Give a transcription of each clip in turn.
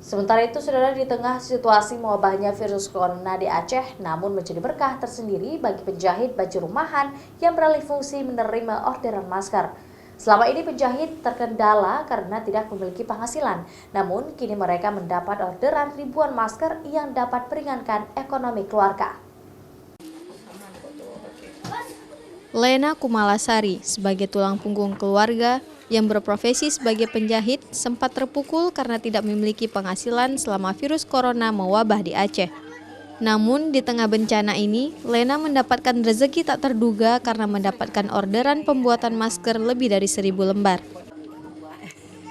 Sementara itu, saudara, di tengah situasi mewabahnya virus corona di Aceh, namun menjadi berkah tersendiri bagi penjahit baju rumahan yang beralih fungsi menerima orderan masker. Selama ini penjahit terkendala karena tidak memiliki penghasilan, namun kini mereka mendapat orderan ribuan masker yang dapat meringankan ekonomi keluarga. Lena Kumalasari, sebagai tulang punggung keluarga yang berprofesi sebagai penjahit, sempat terpukul karena tidak memiliki penghasilan selama virus corona mewabah di Aceh. Namun, di tengah bencana ini, Lena mendapatkan rezeki tak terduga karena mendapatkan orderan pembuatan masker lebih dari 1.000 lembar.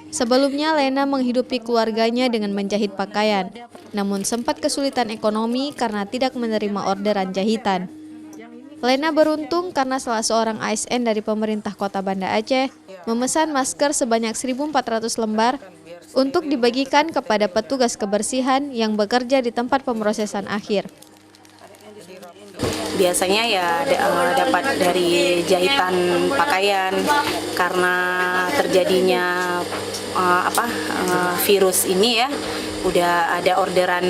Sebelumnya, Lena menghidupi keluarganya dengan menjahit pakaian, namun sempat kesulitan ekonomi karena tidak menerima orderan jahitan. Lena beruntung karena salah seorang ASN dari pemerintah Kota Banda Aceh memesan masker sebanyak 1.400 lembar untuk dibagikan kepada petugas kebersihan yang bekerja di tempat pemrosesan akhir. Biasanya ya dapat dari jahitan pakaian karena terjadinya virus ini ya, udah ada orderan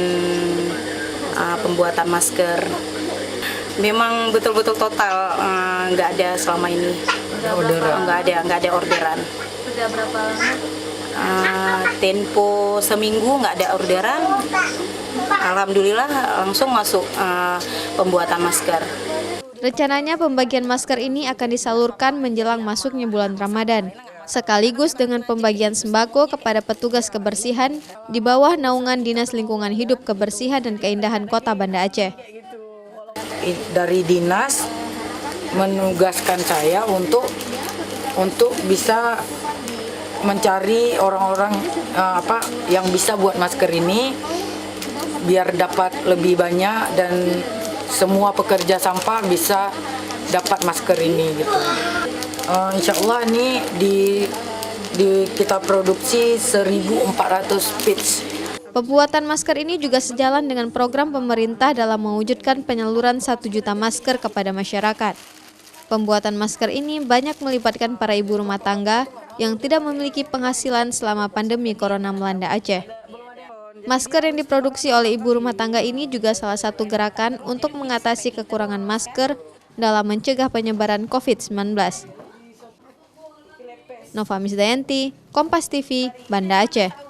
pembuatan masker. Memang betul-betul total nggak ada selama ini. Nggak ada orderan. Sudah berapa lama? Tempo seminggu nggak ada orderan. Alhamdulillah langsung masuk pembuatan masker. Rencananya pembagian masker ini akan disalurkan menjelang masuknya bulan Ramadan, sekaligus dengan pembagian sembako kepada petugas kebersihan di bawah naungan Dinas Lingkungan Hidup, Kebersihan dan Keindahan Kota Banda Aceh. Dari dinas menugaskan saya untuk bisa mencari orang-orang yang bisa buat masker ini biar dapat lebih banyak dan semua pekerja sampah bisa dapat masker ini gitu. Insya Allah ini kita produksi 1.400 piece. Pembuatan masker ini juga sejalan dengan program pemerintah dalam mewujudkan penyaluran 1 juta masker kepada masyarakat. Pembuatan masker ini banyak melibatkan para ibu rumah tangga yang tidak memiliki penghasilan selama pandemi corona melanda Aceh. Masker yang diproduksi oleh ibu rumah tangga ini juga salah satu gerakan untuk mengatasi kekurangan masker dalam mencegah penyebaran COVID-19. Nova Misdayanti, Kompas TV, Banda Aceh.